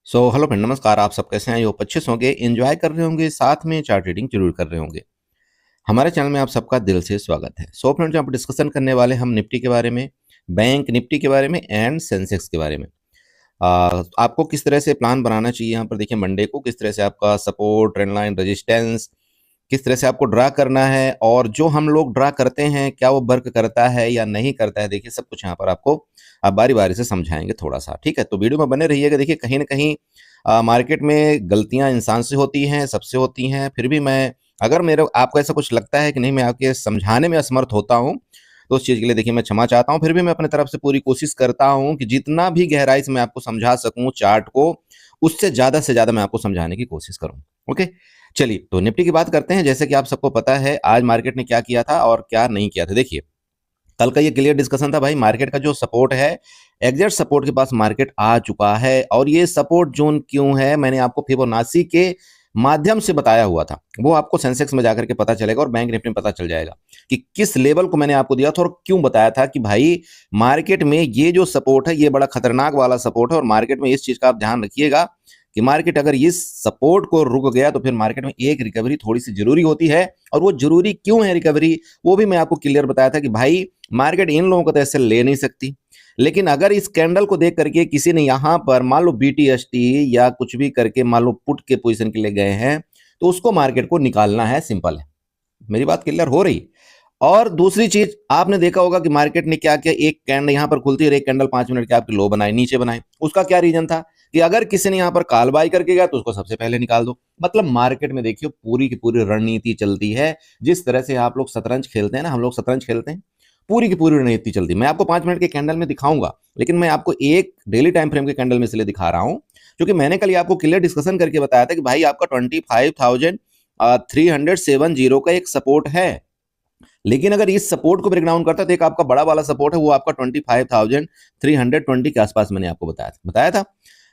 Hello friend, नमस्कार। आप सब कैसे हैं? ये अच्छे से होंगे, एंजॉय कर रहे होंगे, साथ में चार्ट रीडिंग जरूर कर रहे होंगे। हमारे चैनल में आप सबका दिल से स्वागत है। फ्रेंड्स, यहाँ पर डिस्कशन करने वाले हम निफ्टी के बारे में, बैंक निफ्टी के बारे में एंड सेंसेक्स के बारे में। आपको किस तरह से प्लान बनाना चाहिए, यहाँ पर देखिए मंडे को किस तरह से आपका सपोर्ट, ट्रेंड लाइन, रेजिस्टेंस किस तरह से आपको ड्रा करना है, और जो हम लोग ड्रा करते हैं क्या वो वर्क करता है या नहीं करता है। देखिए सब कुछ यहाँ पर आपको आप बारी बारी से समझाएंगे थोड़ा सा, ठीक है? तो वीडियो में बने रहिएगा। देखिए कहीं ना कहीं मार्केट में गलतियां इंसान से होती हैं, सबसे होती हैं। फिर भी मैं, अगर मेरे आपको ऐसा कुछ लगता है कि नहीं मैं आपके समझाने में असमर्थ होता हूं, तो उस चीज़ के लिए देखिए मैं क्षमा चाहता हूं। फिर भी मैं अपने तरफ से पूरी कोशिश करता हूं कि जितना भी गहराई से मैं आपको समझा सकूं चार्ट को, उससे ज़्यादा मैं आपको समझाने की कोशिश करूं। ओके, चलिए तो निफ्टी की बात करते हैं। जैसे कि आप सबको पता है आज मार्केट ने क्या किया था और क्या नहीं किया था। देखिए कल का ये क्लियर डिस्कशन था भाई, मार्केट का जो सपोर्ट है, एग्जैक्ट सपोर्ट के पास मार्केट आ चुका है। और ये सपोर्ट जोन क्यों है, मैंने आपको फिबोनाची के माध्यम से बताया हुआ था। वो आपको सेंसेक्स में जाकर के पता चलेगा और बैंक निफ्टी में पता चल जाएगा कि किस लेवल को मैंने आपको दिया था और क्यों बताया था कि भाई मार्केट में ये जो सपोर्ट है ये बड़ा खतरनाक वाला सपोर्ट है। और मार्केट में इस चीज का आप ध्यान रखिएगा कि मार्केट अगर इस सपोर्ट को रुक गया तो फिर मार्केट में एक रिकवरी थोड़ी सी जरूरी होती है। और वो जरूरी क्यों है रिकवरी, वो भी मैं आपको क्लियर बताया था कि भाई मार्केट इन लोगों को तो ऐसे ले नहीं सकती। लेकिन अगर इस कैंडल को देख करके किसी ने यहां पर मान लो बीटीएसटी या कुछ भी करके मान लो पुट के पोजीशन के लिए गए हैं, तो उसको मार्केट को निकालना है, सिंपल है। मेरी बात क्लियर हो रही? और दूसरी चीज आपने देखा होगा कि मार्केट ने क्या किया, एक कैंडल यहां पर खुलती है और एक कैंडल 5 मिनट के आपकी लो बनाए, नीचे बनाए। उसका क्या रीजन था कि अगर किसी ने यहां पर काल बाई करके गया तो उसको सबसे पहले निकाल दो। मतलब मार्केट में देखिए पूरी की पूरी रणनीति चलती है। जिस तरह से आप लोग शतरंज खेलते हैं ना, हम लोग शतरंज खेलते हैं, पूरी की पूरी रणनीति चलती है। मैं आपको 5 मिनट के कैंडल में दिखाऊंगा, लेकिन मैं आपको एक डेली टाइम फ्रेम के कैंडल में इसलिए दिखा रहा हूं क्योंकि मैंने कल आपको क्लियर डिस्कशन करके बताया था कि भाई आपका 25,370 का एक सपोर्ट है। लेकिन अगर इस सपोर्ट को ब्रेक डाउन करता है तो एक आपका बड़ा वाला सपोर्ट है, वो आपका 25,320 के आसपास मैंने आपको बताया था।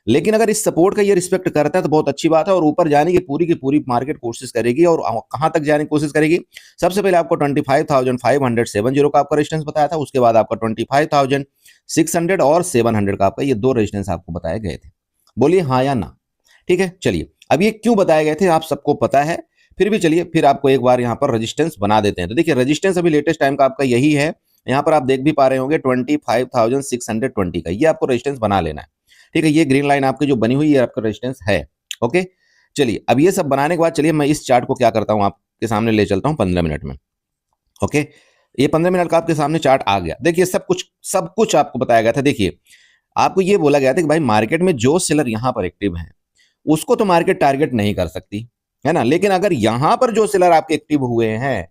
लेकिन अगर इस सपोर्ट का ये रिस्पेक्ट करता है तो बहुत अच्छी बात है, और ऊपर जाने की पूरी मार्केट कोशिश करेगी। और कहां तक जाने की कोशिश करेगी? सबसे पहले आपको 25,570 का आपका रेजिस्टेंस बताया था, उसके बाद आपका 25,600 और 700 का आपका ये दो रेजिस्टेंस आपको बताए गए थे। बोलिए हाँ या ना। ठीक है, चलिए अब ये क्यों बताए गए थे आप सबको पता है। फिर भी चलिए फिर आपको एक बार यहाँ पर रेजिस्टेंस बना देते हैं। तो देखिए रेजिस्टेंस अभी लेटेस्ट टाइम का आपका यही है। यहाँ पर आप देख भी पा रहे होंगे 25,620 का, ये आपको रेजिस्टेंस बना लेना है। ठीक है, ये ग्रीन लाइन आपकी जो बनी हुई है आपका रेजिस्टेंस है। ओके, चलिए अब ये सब बनाने के बाद चलिए मैं इस चार्ट को क्या करता हूँ आपके सामने ले चलता हूँ 15 मिनट में। ओके, ये 15 मिनट का आपके सामने चार्ट आ गया। देखिए सब कुछ आपको बताया गया था। देखिए आपको ये बोला गया था कि भाई मार्केट में जो सेलर यहाँ पर एक्टिव है उसको तो मार्केट टारगेट नहीं कर सकती है ना, लेकिन अगर यहां पर जो सेलर आपके एक्टिव हुए हैं,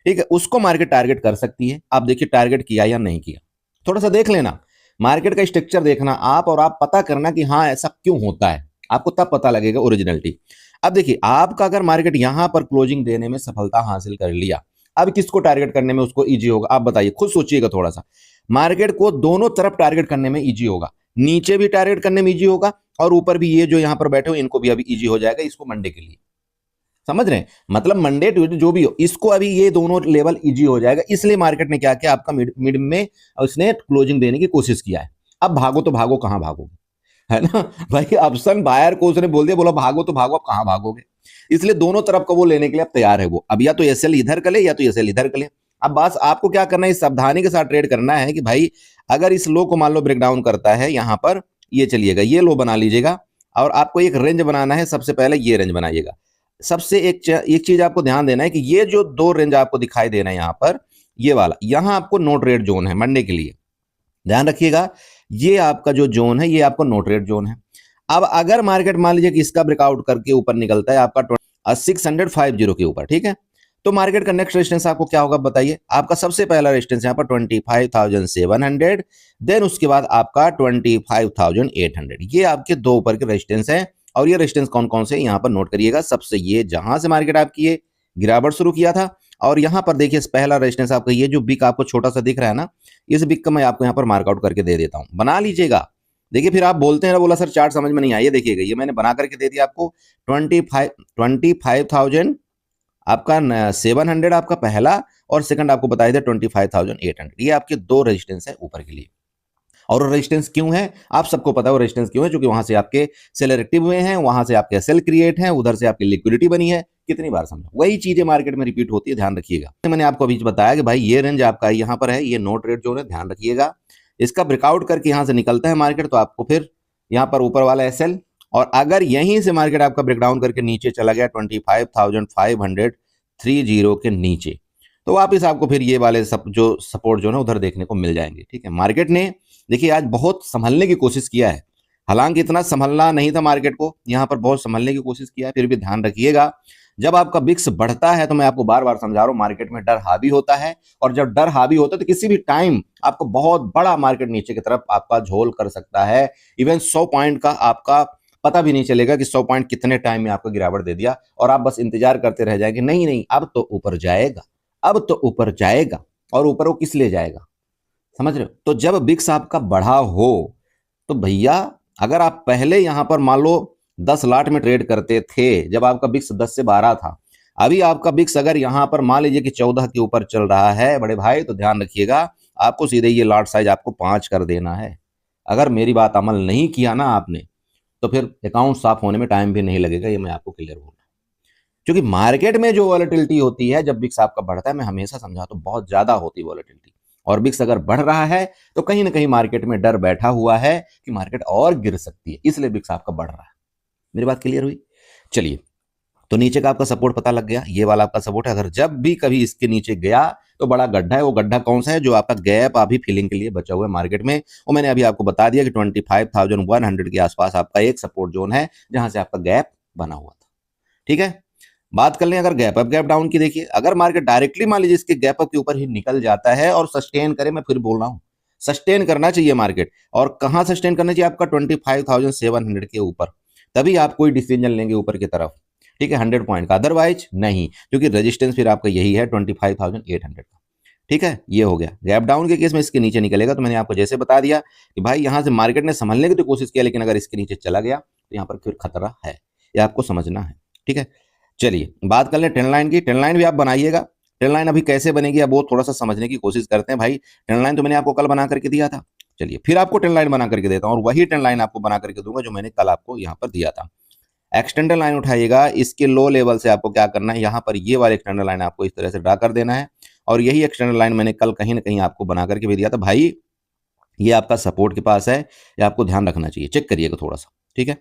ठीक है, उसको मार्केट टारगेट कर सकती है। आप देखिए टारगेट किया या नहीं किया, थोड़ा सा देख लेना, मार्केट का स्ट्रक्चर देखना आप, और आप पता करना कि हाँ ऐसा क्यों होता है, आपको तब पता लगेगा ओरिजिनलिटी। अब देखिए आपका अगर मार्केट यहां पर क्लोजिंग देने में सफलता हासिल कर लिया, अब किसको टारगेट करने में उसको इजी होगा? आप बताइए, खुद सोचिएगा थोड़ा सा। मार्केट को दोनों तरफ टारगेट करने में इजी होगा, नीचे भी टारगेट करने में इजी होगा और ऊपर भी ये जो यहां पर बैठे हो इनको भी अभी इजी हो जाएगा, इसको मंडे के लिए। समझ रहे हैं? मतलब मंडे ट्यूजडे जो भी हो, इसको अभी ये दोनों लेवल इजी हो जाएगा। इसलिए मार्केट ने क्या किया, आपका मिड में उसने क्लोजिंग देने की कोशिश किया है। अब भागो तो भागो, कहां भागोगे, है ना भाई? ऑप्शन बायर को उसने बोल दिया, बोला भागो तो भागो, अब कहां भागोगे? इसलिए दोनों तरफ का वो लेने के लिए अब तैयार है वो। अब या तो एसएल इधर कर ले या तो एसएल इधर कर ले। अब बस आपको क्या करना है, इस सावधानी के साथ ट्रेड करना है कि भाई अगर इस लो को मान लो ब्रेक डाउन करता है यहां पर, ये चलिएगा, ये लो बना लीजिएगा और आपको एक रेंज बनाना है। सबसे पहले ये रेंज बनाइएगा। सबसे एक चीज आपको ध्यान देना है कि ये जो दो रेंज आपको दिखाई दे रहे हैं यहां पर, ये वाला यहां आपको नो ट्रेड जोन है मंडे के लिए, ध्यान रखिएगा। ये आपका जो जोन है ये आपको नो ट्रेड जोन है। अब अगर मार्केट मान लीजिए कि इसका ब्रेकआउट करके ऊपर निकलता है आपका 650 के ऊपर, ठीक है, तो मार्केट का नेक्स्ट रेजिस्टेंस आपको क्या होगा बताइए? आपका सबसे पहला रेजिस्टेंस यहाँ पर 25,700, देन उसके बाद आपका 25,800। ये आपके दो ऊपर के रेजिस्टेंस हैं। और ये रेजिस्टेंस कौन कौन से यहाँ पर नोट करिएगा। सबसे ये जहां से मार्केट आपकी ये गिरावट शुरू किया था, और यहाँ पर देखिए पहला रेजिस्टेंस आपका ये जो बिक आपको छोटा सा दिख रहा है ना, इस बिक का मैं आपको यहाँ पर मार्कआउट करके दे देता हूँ, बना लीजिएगा। देखिए फिर आप बोलते हैं ना, बोला सर चार्ट समझ में नहीं आया, देखिएगा ये मैंने बना करके दे दिया आपको। 25,000 आपका 700 आपका पहला, और सेकंड आपको बताया था 25,800। ये आपके दो रेजिस्टेंस है ऊपर के लिए। और रेजिस्टेंस क्यों है, आप सबको पता है वो रेजिस्टेंस क्यों है, क्योंकि वहां से आपके सेलर एक्टिव हुए हैं, वहां से आपके सेल क्रिएट है, उधर से आपकी लिक्विडिटी बनी है। कितनी बार समझा, वही चीजें मार्केट में रिपीट होती है, ध्यान रखिएगा। मैंने आपको अभी बताया कि भाई ये रेंज आपका यहाँ पर है, ये नो ट्रेड जोन है, ध्यान रखिएगा। इसका ब्रेकआउट करके यहाँ से निकलता है मार्केट तो आपको फिर यहाँ पर ऊपर वाला एसएल, और अगर यहीं से मार्केट आपका ब्रेकडाउन करके नीचे चला गया 25,530 के नीचे, तो वापिस आपको फिर ये वाले जो सपोर्ट जो है उधर देखने को मिल जाएंगे। ठीक है, मार्केट ने देखिए आज बहुत संभलने की कोशिश किया है, हालांकि इतना संभलना नहीं था मार्केट को, यहाँ पर बहुत संभलने की कोशिश किया है। फिर भी ध्यान रखिएगा, जब आपका बिक्स बढ़ता है तो मैं आपको बार बार समझा रहा हूं, मार्केट में डर हावी होता है, और जब डर हावी होता है तो किसी भी टाइम आपको बहुत बड़ा मार्केट नीचे की तरफ आपका झोल कर सकता है। इवन 100 पॉइंट का आपका पता भी नहीं चलेगा कि 100 पॉइंट कितने टाइम में आपको गिरावट दे दिया, और आप बस इंतजार करते रह जाएंगे, नहीं नहीं अब तो ऊपर जाएगा, अब तो ऊपर जाएगा। और ऊपर वो किस लिए जाएगा, समझ रहे हो? तो जब बिक्स आपका बढ़ा हो तो भैया, अगर आप पहले यहां पर मान लो 10 लाट में ट्रेड करते थे, जब आपका बिक्स 10 से 12 था, अभी आपका बिक्स अगर यहां पर मान लीजिए कि 14 के ऊपर चल रहा है बड़े भाई, तो ध्यान रखिएगा आपको सीधे ये लॉट साइज आपको 5 कर देना है। अगर मेरी बात अमल नहीं किया ना आपने, तो फिर अकाउंट साफ होने में टाइम भी नहीं लगेगा, ये मैं आपको क्लियर बोल रहा हूं। क्योंकि मार्केट में जो वॉलेटिलिटी होती है जब बिक्स आपका बढ़ता है, मैं हमेशा समझाता हूं बहुत ज्यादा होती है वॉलेटिलिटी, और बिक्स अगर बढ़ रहा है तो कहीं ना कहीं मार्केट में डर बैठा हुआ है कि मार्केट और गिर सकती है, इसलिए बिक्स आपका बढ़ रहा है। मेरी बात क्लियर हुई? चलिए, तो नीचे का आपका सपोर्ट पता लग गया, ये वाला आपका सपोर्ट है। अगर जब भी कभी इसके नीचे गया तो बड़ा गड्ढा है, वो गड्ढा कौन सा है, जो आपका गैप अभी फिलिंग के लिए बचा हुआ है मार्केट में, वो मैंने अभी आपको बता दिया कि 25,100 के आसपास आपका एक सपोर्ट जोन है, जहां से आपका गैप बना हुआ था। ठीक है, बात कर लें अगर गैप अप गैप डाउन की। देखिए, अगर मार्केट डायरेक्टली मान लीजिए इसके गैप अप के ऊपर ही निकल जाता है और सस्टेन करे, मैं फिर बोल रहा हूं सस्टेन करना चाहिए मार्केट, और कहां सस्टेन करना चाहिए आपका 25,700 के ऊपर, तभी आप कोई डिसीजन लेंगे ऊपर की तरफ। ठीक है, 100 पॉइंट का, अदरवाइज नहीं, क्योंकि रेजिस्टेंस फिर आपका यही है 25,800 का। ठीक है, ये हो गया। गैप डाउन के केस में इसके नीचे निकलेगा, तो मैंने आपको जैसे बता दिया कि भाई यहां से मार्केट ने संभलने की तो कोशिश किया, लेकिन अगर इसके नीचे चला गया तो यहां पर फिर खतरा है, ये आपको समझना है। ठीक है, चलिए बात कर लें ट्रेंड लाइन की। ट्रेंड लाइन भी आप बनाइएगा, ट्रेंड लाइन अभी कैसे बनेगी अब वो थोड़ा सा समझने की कोशिश करते हैं। भाई ट्रेंड लाइन तो मैंने आपको कल बना करके दिया था, चलिए फिर आपको ट्रेंड लाइन बना करके देता हूं, और वही ट्रेंड लाइन आपको बना करके दूंगा जो मैंने कल आपको यहां पर दिया था। एक्सटेंडर लाइन उठाइएगा, इसके लो लेवल से आपको क्या करना है, यहाँ पर ये वाले एक्सटेंडर लाइन आपको इस तरह से ड्रा कर देना है, और यही एक्सटेंडर लाइन मैंने कल कहीं ना कहीं आपको बना करके भी दिया था। भाई ये आपका सपोर्ट के पास है, ये आपको ध्यान रखना चाहिए, चेक करिएगा थोड़ा सा। ठीक है,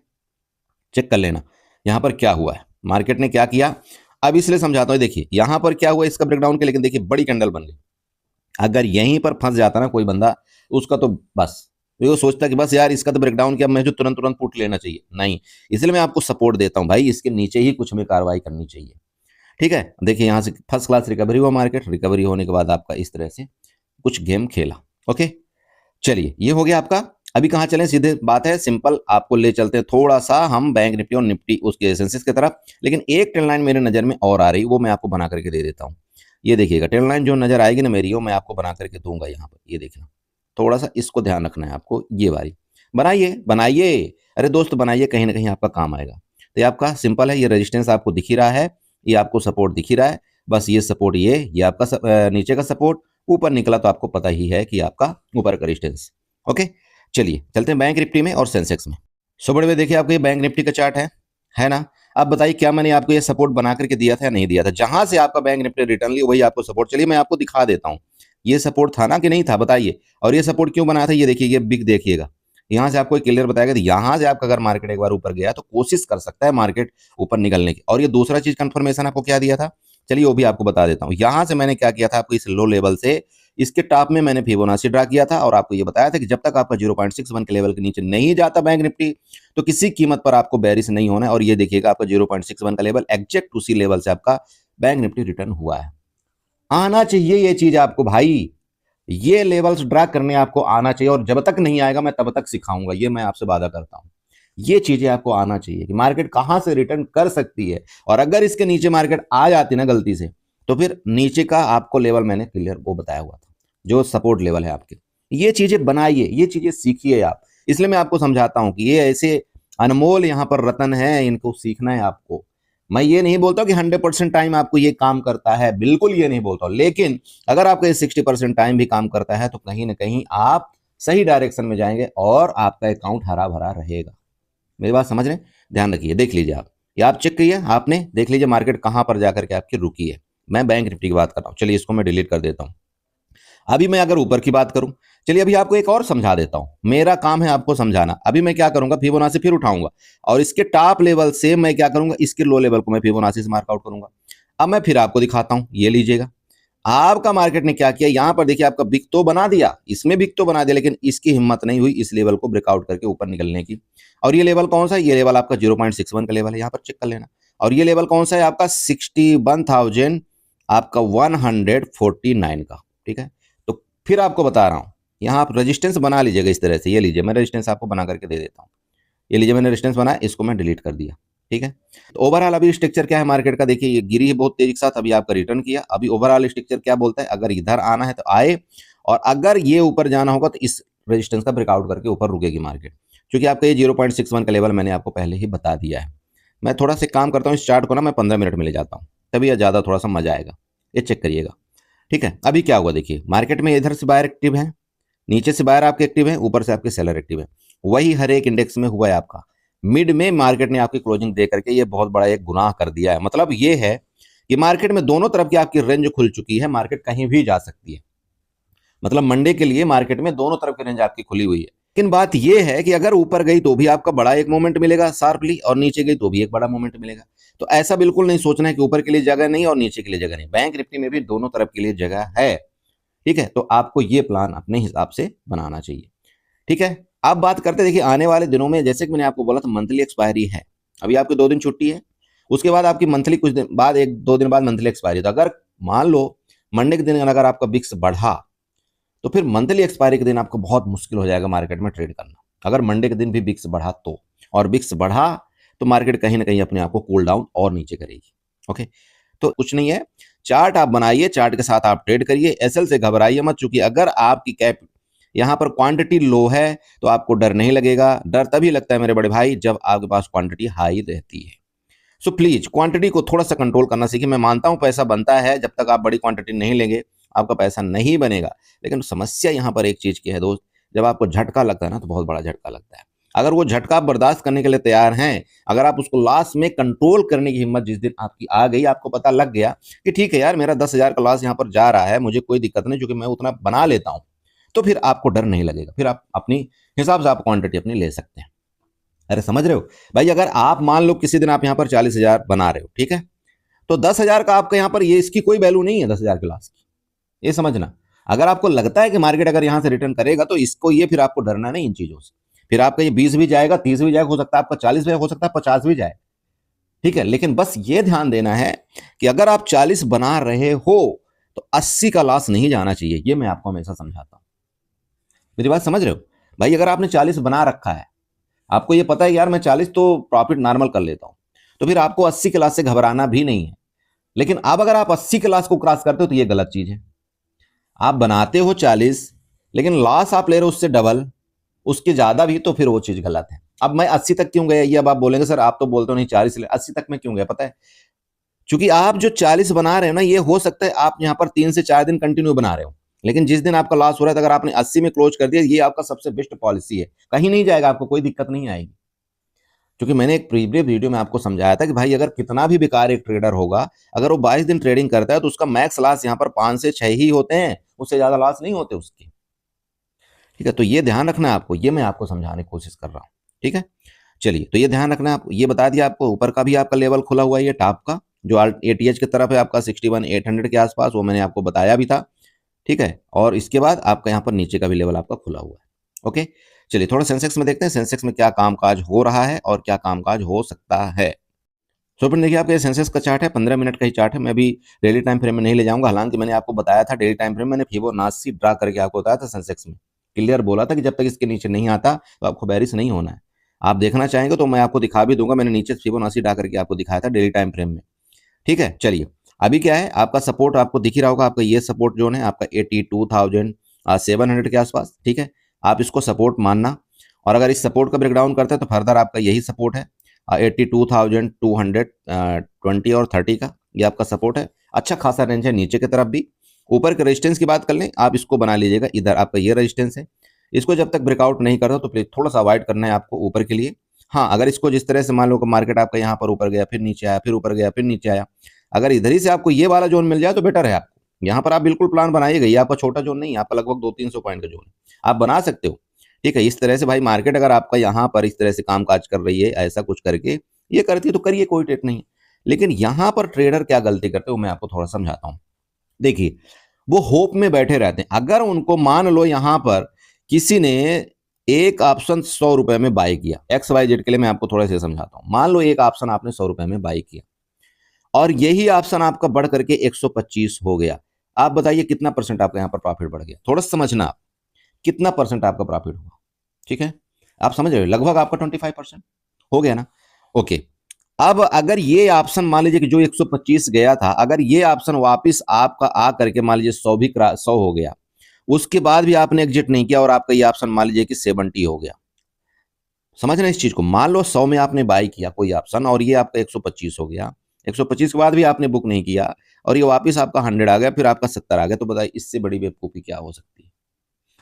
चेक कर लेना यहाँ पर क्या हुआ है, मार्केट ने क्या किया। अब इसलिए समझाता हूँ, देखिए यहाँ पर क्या हुआ इसका ब्रेकडाउन के, लेकिन देखिए बड़ी कैंडल बन गई। अगर यहीं पर फंस जाता ना कोई बंदा, उसका तो बस वो सोचता कि बस यार इसका तो ब्रेकडाउन किया, मैं जो तुरंत तुरंत पुट लेना चाहिए, नहीं। इसलिए मैं आपको सपोर्ट देता हूं भाई, इसके नीचे ही कुछ में कार्रवाई करनी चाहिए। ठीक है, देखिए यहां से फर्स्ट क्लास रिकवरी हुआ मार्केट, रिकवरी होने के बाद आपका इस तरह से कुछ गेम खेला। ओके, चलिए ये हो गया आपका। अभी कहाँ चलें, सीधे बात है, सिंपल आपको ले चलते हैं थोड़ा सा हम बैंक निफ्टी और निफ्टी उसके सेंसेक्स की तरफ। लेकिन एक ट्रेंड लाइन मेरे नजर में और आ रही, वो मैं आपको बना करके दे देता हूँ। ये देखिएगा ट्रेंड लाइन जो नजर आएगी ना मेरी, वो मैं आपको बना करके दूंगा यहाँ पर, ये देखना, थोड़ा सा इसको ध्यान रखना है आपको। ये वाली बनाइए बनाइए, अरे दोस्त बनाइए, कहीं ना कहीं आपका काम आएगा। तो ये आपका सिंपल है, ये रेजिस्टेंस आपको दिख ही रहा है, ये आपको सपोर्ट दिख ही रहा है, बस ये सपोर्ट, ये आपका नीचे का सपोर्ट, ऊपर निकला तो आपको पता ही है कि आपका ऊपर का रेजिस्टेंस। ओके, चलिए चलते हैं बैंक निफ्टी में और सेंसेक्स में। सो बड़े भाई देखिए आपको ये बैंक निफ्टी का चार्ट है ना। अब बताइए क्या मैंने आपको ये सपोर्ट बना करके दिया था या नहीं दिया था, जहां से आपका बैंक निफ्टी रिटर्न लिया वही आपको सपोर्ट। चलिए मैं आपको दिखा देता हूं, ये सपोर्ट था ना कि नहीं था, बताइए। और ये सपोर्ट क्यों बनाया था, ये देखिए, ये बिग देखिएगा, यहां से आपको क्लियर बताएगा। तो यहां से आपका अगर मार्केट एक बार ऊपर गया तो कोशिश कर सकता है मार्केट ऊपर निकलने की। और ये दूसरा चीज कंफर्मेशन आपको क्या दिया था, चलिए वो भी आपको बता देता हूं। यहां से मैंने क्या किया था, आपको इस लो लेवल से इसके टॉप में मैंने फिबोनाची ड्रा किया था, और आपको ये बताया था कि जब तक आपका 0.61 के लेवल के नीचे नहीं जाता बैंक निफ्टी, तो किसी कीमत पर आपको बेरिश नहीं होना है। और ये देखिएगा आपका 0.61 का लेवल एग्जैक्ट उसी लेवल से आपका बैंक निफ्टी रिटर्न हुआ है। आना चाहिए ये चीज आपको भाई, ये लेवल्स ड्रा करने आपको आना चाहिए, और जब तक नहीं आएगा मैं तब तक सिखाऊंगा, ये मैं आपसे वादा करता हूं। ये चीजें आपको आना चाहिए कि मार्केट कहां से रिटर्न कर सकती है, और अगर इसके नीचे मार्केट आ जाती ना गलती से, तो फिर नीचे का आपको लेवल मैंने क्लियर वो बताया हुआ था, जो सपोर्ट लेवल है आपके। ये चीजें बनाइए, ये चीजें सीखिए आप, इसलिए मैं आपको समझाता हूं कि ये ऐसे अनमोल यहां पर रतन है, इनको सीखना है आपको। मैं ये नहीं बोलता कि 100% टाइम आपको ये काम करता है, बिल्कुल ये नहीं बोलता, लेकिन अगर आपका 60% टाइम भी काम करता है तो कहीं ना कहीं आप सही डायरेक्शन में जाएंगे और आपका अकाउंट हरा भरा रहेगा। मेरी बात समझ रहे हैं? ध्यान रखिए, देख लीजिए आप, ये आप चेक करिए, आपने देख लीजिए मार्केट कहां पर जाकर के आपकी रुकी है। मैं बैंक निफ्टी की बात कर रहा हूं, चलिए इसको मैं डिलीट कर देता हूं। अभी मैं अगर ऊपर की बात करूं, चलिए अभी आपको एक और समझा देता हूं, मेरा काम है आपको समझाना। अभी मैं क्या करूंगा, फिबोनाची फिर उठाऊंगा और इसके टॉप लेवल से मैं क्या करूंगा, इसके लो लेवल को मैं फिबोनाची से मार्कआउट करूंगा। अब मैं फिर आपको दिखाता हूं, ये लीजिएगा आपका मार्केट ने क्या किया, यहां पर देखिए आपका बिक तो बना दिया, इसमें बिक तो बना दिया, लेकिन इसकी हिम्मत नहीं हुई इस लेवल को ब्रेकआउट करके ऊपर निकलने की। और ये लेवल कौन सा है, ये लेवल आपका 0.61 का लेवल है, यहां पर चेक कर लेना। और ये लेवल कौन सा है आपका 61,000 आपका 149 का, ठीक है। तो फिर आपको बता रहा हूं, यहां आप रेजिस्टेंस बना लीजिएगा इस तरह से, ये लीजिए मैं रेजिस्टेंस आपको बना करके दे देता हूं। ये लीजिए मैंने रेजिस्टेंस बनाया, इसको मैं डिलीट कर दिया, ठीक है। तो ओवरऑल अभी स्ट्रक्चर क्या है मार्केट का, देखिए ये गिरी है बहुत तेजी के साथ, अभी आपका रिटर्न किया। अभी ओवरऑल स्ट्रक्चर क्या बोलता है, अगर इधर आना है तो आए, और अगर ये ऊपर जाना होगा तो इस रेजिस्टेंस का ब्रेकआउट करके ऊपर रुकेगी मार्केट, क्योंकि आपका ये 0.61 का लेवल मैंने आपको पहले ही बता दिया है। मैं थोड़ा सा काम करता हूँ, इस चार्ट को ना मैं 15 मिनट में ले जाता हूँ, तभी यह ज़्यादा थोड़ा सा मजा आएगा। ये चेक करिएगा, ठीक है। अभी क्या हुआ देखिए, मार्केट में इधर से बायर एक्टिव है, नीचे से बायर आपके एक्टिव है, ऊपर से आपके सेलर एक्टिव है। वही हर एक इंडेक्स में हुआ है आपका। मिड में मार्केट ने आपकी क्लोजिंग दे करके ये बहुत बड़ा एक गुनाह कर दिया है। मतलब ये है कि मार्केट में दोनों तरफ की आपकी रेंज खुल चुकी है, मार्केट कहीं भी जा सकती है। मतलब मंडे के लिए मार्केट में दोनों तरफ की रेंज आपकी खुली हुई है। लेकिन बात यह है कि अगर ऊपर गई तो भी आपका बड़ा एक मोमेंट मिलेगा शार्पली, और नीचे गई तो भी एक बड़ा मोमेंट मिलेगा। तो ऐसा बिल्कुल नहीं सोचना है कि ऊपर के लिए जगह नहीं और नीचे के लिए जगह नहीं। बैंक निफ्टी में भी दोनों तरफ के लिए जगह है, ठीक है। तो आपको ये प्लान अपने हिसाब से बनाना चाहिए, ठीक है। अब बात करते हैं, देखिए आने वाले दिनों में जैसे कि मैंने आपको बोला था मंथली एक्सपायरी है, अभी आपकी 2 दिन छुट्टी है, उसके बाद आपकी मंथली कुछ दिन बाद 1-2 दिन बाद मंथली एक्सपायरी। तो अगर मान लो मंडे के दिन अगर आपका बिक्स बढ़ा तो फिर मंथली एक्सपायरी के दिन आपको बहुत मुश्किल हो जाएगा मार्केट में ट्रेड करना। अगर मंडे के दिन भी बिक्स बढ़ा तो, और बिक्स बढ़ा तो मार्केट कहीं ना कहीं अपने आप को कूल डाउन और नीचे करेगी, ओके। तो कुछ नहीं है, चार्ट आप बनाइए, चार्ट के साथ आप ट्रेड करिए, एसएल से घबराइए मत, चूंकि अगर आपकी कैप यहां पर क्वांटिटी लो है तो आपको डर नहीं लगेगा। डर तभी लगता है मेरे बड़े भाई जब आपके पास क्वांटिटी हाई रहती है। सो प्लीज क्वांटिटी को थोड़ा सा कंट्रोल करना सीखिए। मैं मानता हूं पैसा बनता है, जब तक आप बड़ी क्वांटिटी नहीं लेंगे आपका पैसा नहीं बनेगा। लेकिन समस्या यहां पर एक चीज की है दोस्त, जब आपको झटका लगता है ना तो बहुत बड़ा झटका लगता है। अगर वो झटका आप बर्दाश्त करने के लिए तैयार हैं, अगर आप उसको लास्ट में कंट्रोल करने की हिम्मत जिस दिन आपकी आ गई, आपको पता लग गया कि ठीक है यार मेरा 10,000 का लॉस यहाँ पर जा रहा है, मुझे कोई दिक्कत नहीं क्योंकि मैं उतना बना लेता हूँ, तो फिर आपको डर नहीं लगेगा। फिर आप अपनी हिसाब से आप क्वांटिटी अपनी ले सकते हैं। अरे समझ रहे हो भाई, अगर आप मान लो किसी दिन आप यहाँ पर 40,000 बना रहे हो, ठीक है, तो 10,000 का आपका यहाँ पर ये इसकी कोई वैल्यू नहीं है 10,000 के लॉस की, ये समझना। अगर आपको लगता है कि मार्केट अगर यहाँ से रिटर्न करेगा तो इसको ये फिर आपको डरना नहीं इन चीजों से। फिर आपका ये 20 भी जाएगा, 30 भी जाएगा, हो सकता है आपका 40 भी, हो सकता है 50 भी जाए, ठीक है। लेकिन बस ये ध्यान देना है कि अगर आप 40 बना रहे हो तो 80 का लॉस नहीं जाना चाहिए। ये मैं आपको हमेशा समझाता हूं, मेरी बात समझ रहे हो भाई। अगर आपने 40 बना रखा है, आपको ये पता है यार मैं 40 तो प्रॉफिट नॉर्मल कर लेता हूं, तो फिर आपको 80 के लॉस से घबराना भी नहीं है। लेकिन अब अगर आप 80 के लॉस को क्रॉस करते हो तो ये गलत चीज है। आप बनाते हो 40 लेकिन लॉस आप ले रहे हो उससे डबल, उसके ज्यादा भी, तो फिर वो चीज गलत है। अब मैं 80 तक क्यों गया, ये अब आप बोलेंगे सर आप तो बोलते हो नहीं 40 ले, 80 तक मैं क्यों गया पता है, क्योंकि आप जो 40 बना रहे हो ना, ये हो सकता है आप यहाँ पर 3 से 4 दिन कंटिन्यू बना रहे हो, लेकिन जिस दिन आपका लॉस हो रहा है अगर आपने 80 में क्लोज कर दिया, ये आपका सबसे बेस्ट पॉलिसी है, कहीं नहीं जाएगा, आपको कोई दिक्कत नहीं आएगी। क्योंकि मैंने एक प्रीवियस वीडियो में आपको समझाया था कि भाई अगर कितना भी बेकार एक ट्रेडर होगा, अगर वो 22 दिन ट्रेडिंग करता है तो उसका मैक्स लॉस यहाँ पर 5 से 6 ही होते हैं, उससे ज्यादा लॉस नहीं होते उसके, ठीक है। तो ये ध्यान रखना है आपको, ये मैं आपको समझाने की कोशिश कर रहा हूँ, ठीक है। चलिए, तो ये ध्यान रखना है आपको, ये बता दिया आपको। ऊपर का भी आपका लेवल खुला हुआ है, ये टॉप का जो एटीएच की तरफ है आपका 61,800 के आसपास, वो मैंने आपको बताया भी था, ठीक है। और इसके बाद आपका यहाँ पर नीचे का भी लेवल आपका खुला हुआ है, ओके। चलिए थोड़ा सेंसेक्स में देखते हैं, सेंसेक्स में क्या कामकाज हो रहा है और क्या कामकाज हो सकता है। तो फिर देखिए आपका ये सेंसेक्स का चार्ट है, 15 मिनट का ही चार्ट है। मैं भी डेली टाइम फ्रेम में नहीं ले जाऊंगा, हालांकि मैंने आपको बताया था डेली टाइम फ्रेम, मैंने फिबोनाची ड्रा करके आपको बताया था सेंसेक्स में, क्लियर बोला था कि जब तक इसके नीचे नहीं आता तो आपको बेरिश नहीं होना है। आप देखना चाहेंगे तो मैं आपको दिखा भी दूंगा, मैंने नीचे फिबोनाची ड्रा करके आपको दिखाया था डेली टाइम फ्रेम में, ठीक है। चलिए अभी क्या है, आपका सपोर्ट आपको दिख ही रहा होगा, आपका ये सपोर्ट जोन है आपका 82,700 के आसपास, ठीक है। आप इसको सपोर्ट मानना, और अगर इस सपोर्ट का ब्रेकडाउन करते हैं तो फर्दर आपका यही सपोर्ट है 82,220 और 30 का, ये आपका सपोर्ट है। अच्छा खासा रेंज है नीचे की तरफ भी। ऊपर के रेजिस्टेंस की बात कर लें, आप इसको बना लीजिएगा, इधर आपका ये रेजिस्टेंस है, इसको जब तक ब्रेकआउट नहीं करता तो प्लीज थोड़ा सा अवॉइड करना है आपको ऊपर के लिए। हाँ, अगर इसको जिस तरह से मान लो कि मार्केट आपका यहाँ पर ऊपर गया, फिर नीचे आया, फिर ऊपर गया, फिर नीचे आया, अगर इधर ही से आपको ये वाला जोन मिल जाए तो बेटर है आपको। यहाँ पर आप बिल्कुल प्लान बनाइएगा, ये आपका छोटा जोन नहीं है, आपका लगभग 200-300 पॉइंट का जोन है, आप बना सकते हो। ठीक है, इस तरह से भाई मार्केट अगर आपका यहाँ पर इस तरह से काम काज कर रही है, ऐसा कुछ करके ये करती है तो करिए, कोई टेट नहीं। लेकिन यहाँ पर ट्रेडर क्या गलती करते हो मैं आपको थोड़ा समझाता हूँ। देखिए, वो होप में बैठे रहते हैं। अगर उनको मान लो यहाँ पर किसी ने एक ऑप्शन 100 रुपए में बाई किया, XYZ के लिए मैं आपको थोड़ा सा समझाता हूं। मान लो एक ऑप्शन आपने 100 रुपए में बाई किया और यही ऑप्शन आपका बढ़ करके 125 हो गया। आप बताइए कितना परसेंट आपका यहाँ पर प्रॉफिट बढ़ गया? थोड़ा समझना आप, कितना परसेंट आपका प्रॉफिट हुआ? ठीक है, आप समझ रहे हो, लगभग आपका 25% हो गया ना। ओके, अब अगर ये ऑप्शन मान लीजिए कि जो 125 गया था, अगर ये ऑप्शन वापस आपका आ करके मान लीजिए 100 हो गया, उसके बाद भी आपने एग्जिट नहीं किया और आपका ये ऑप्शन मान लीजिए कि 70 हो गया, समझ रहे हैं इस चीज को? मान लो 100 में आपने बाई किया कोई ऑप्शन और ये आपका 125 हो गया, 125 के बाद भी आपने बुक नहीं किया और ये वापस आपका 100 आ गया, फिर आपका 70 आ गया, तो बताइए इससे बड़ी बेवकूफी क्या हो सकती है?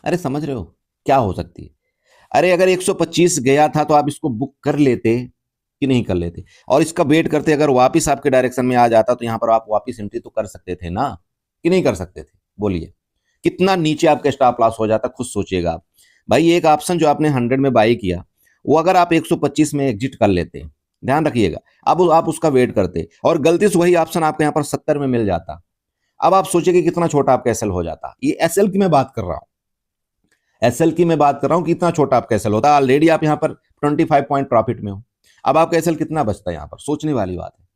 अरे समझ रहे हो क्या हो सकती है? अरे अगर 125 गया था तो आप इसको बुक कर लेते कि नहीं कर लेते, और इसका वेट करते, अगर वापस आपके डायरेक्शन में आ जाता तो यहां पर आप वापस एंट्री तो कर सकते थे ना, कि नहीं कर सकते थे? बोलिए, कितना नीचे आपका स्टॉप लॉस हो जाता, खुद सोचिएगा आप। भाई एक ऑप्शन जो आपने 100 में बाई किया, वो अगर आप 125 में एग्जिट कर लेते, ध्यान रखिएगा, अब आप उसका वेट करते और गलती से वही ऑप्शन आपको यहाँ पर 70 में मिल जाता, अब आप सोचिए कि कितना छोटा आपका एसएल हो जाता। ये एसएल की मैं बात कर रहा हूं, एसएल की मैं बात कर रहा हूं, कितना छोटा आपका एसएल होता। ऑलरेडी आप यहाँ पर 25 पॉइंट प्रॉफिट में हो, अब आपका एसएल कितना बचता है? यहाँ पर सोचने वाली बात है।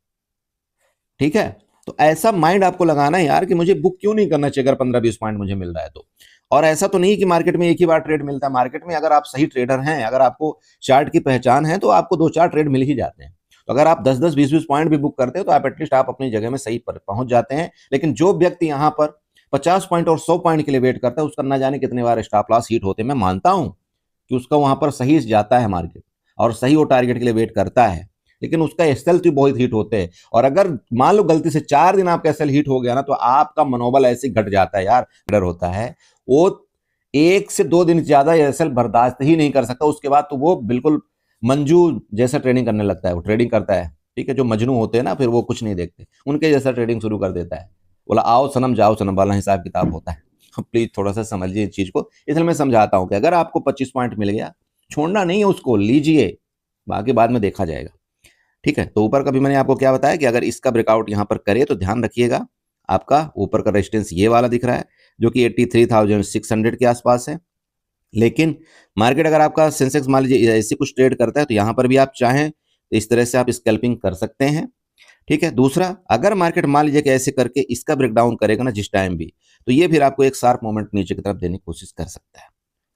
ठीक है, तो ऐसा माइंड आपको लगाना है यार कि मुझे बुक क्यों नहीं करना चाहिए अगर 15-20 पॉइंट मुझे मिल रहा है तो। और ऐसा तो नहीं कि मार्केट में एक ही बार ट्रेड मिलता है, मार्केट में अगर आप सही ट्रेडर हैं, अगर आपको चार्ट की पहचान है, तो आपको 2-4 ट्रेड मिल ही जाते हैं। तो अगर आप 10-10, 20-20 पॉइंट भी बुक करते हो तो आप एटलीस्ट आप अपनी जगह में सही पर पहुंच जाते हैं। लेकिन जो व्यक्ति यहाँ पर 50 पॉइंट और 100 पॉइंट के लिए वेट करता है, उसका ना जाने कितने बार स्टॉप लॉस हिट होते हैं। मैं मानता हूं कि उसका वहां पर सही जाता है मार्केट और सही वो टारगेट के लिए वेट करता है, लेकिन उसका एसएल तो बहुत हिट होते हैं। और अगर मान लो गलती से 4 दिन आपका एसएल हिट हो गया ना, तो आपका मनोबल ऐसे घट जाता है यार, डर होता है वो 1 से 2 दिन ज्यादा एसएल बर्दाश्त ही नहीं कर सकता। उसके बाद तो वो बिल्कुल मंजू जैसा ट्रेडिंग करने लगता है, वो ट्रेडिंग करता है। ठीक है, जो मजनू होते हैं ना, फिर वो कुछ नहीं देखते, उनके जैसा ट्रेडिंग शुरू कर देता है। बोला आओ सनम जाओ सनम वाला हिसाब किताब होता है। प्लीज थोड़ा सा समझिए इस चीज को। इसलिए मैं समझाता हूं कि अगर आपको 25 पॉइंट मिल गया, छोड़ना नहीं है उसको, लीजिए, बाकी बाद में देखा जाएगा। ठीक है, तो ऊपर का भी मैंने आपको क्या बताया कि अगर इसका ब्रेकआउट यहां पर करे तो ध्यान रखिएगा, आपका ऊपर का रेजिस्टेंस ये वाला दिख रहा है जो कि 83,600 के आसपास है। लेकिन मार्केट अगर आपका सेंसेक्स मान लीजिए ऐसे कुछ ट्रेड करता है तो यहां पर भी आप चाहें तो इस तरह से आप स्कैल्पिंग कर सकते हैं। ठीक है, दूसरा, अगर मार्केट मान लीजिए कि ऐसे करके इसका ब्रेकडाउन करेगा ना जिस टाइम भी, तो ये फिर आपको एक शार्प मोमेंट नीचे की तरफ देने की कोशिश कर सकता है।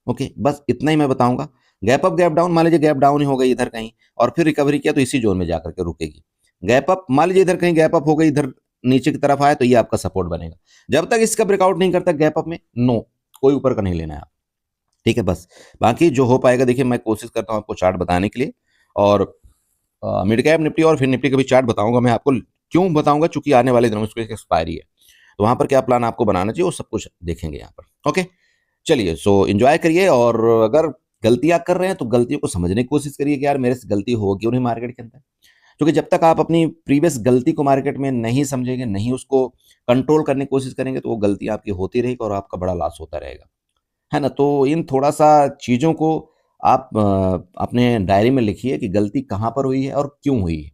ओके, बस इतना ही मैं बताऊंगा। गैप अप गैप डाउन, मान लीजिए गैप डाउन ही हो गई इधर कहीं और फिर रिकवरी किया तो इसी जोन में जाकर के रुकेगी। गैप अप मान लीजिए इधर कहीं गैप अप हो गई, इधर नीचे की तरफ आया तो ये आपका सपोर्ट बनेगा। जब तक इसका ब्रेकआउट नहीं करता गैप अप में, नो, कोई ऊपर का नहीं लेना है आप। ठीक है, बस बाकी जो हो पाएगा देखिए, मैं कोशिश करता हूँ आपको चार्ट बताने के लिए, और मिड कैप निफ्टी और फिर निफ्टी का भी चार्ट बताऊंगा मैं आपको। क्यों बताऊंगा? चूंकि आने वाले दिनों में उसकी एक्सपायरी है, तो वहां पर क्या प्लान आपको बनाना चाहिए वो सब कुछ देखेंगे यहाँ पर। ओके, चलिए, सो एंजॉय करिए, और अगर गलतियां कर रहे हैं तो गलतियों को समझने की कोशिश करिए कि यार मेरे से गलती हो क्यों नहीं मार्केट के अंदर। क्योंकि जब तक आप अपनी प्रीवियस गलती को मार्केट में नहीं समझेंगे, नहीं उसको कंट्रोल करने की कोशिश करेंगे, तो वो गलतियां आपकी होती रहेगी और आपका बड़ा लॉस होता रहेगा, है ना। तो इन थोड़ा सा चीज़ों को आप अपने डायरी में लिखिए कि गलती कहाँ पर हुई है और क्यों हुई है,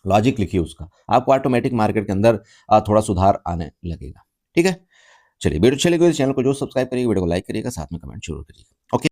लॉजिक लिखिए उसका, आपको ऑटोमेटिक मार्केट के अंदर थोड़ा सुधार आने लगेगा। ठीक है, चलिए, वीडियो चलेगी, चैनल को जो सब्सक्राइब करिएगा, वीडियो को लाइक करिएगा, साथ में कमेंट जरूर करिएगा। ओके।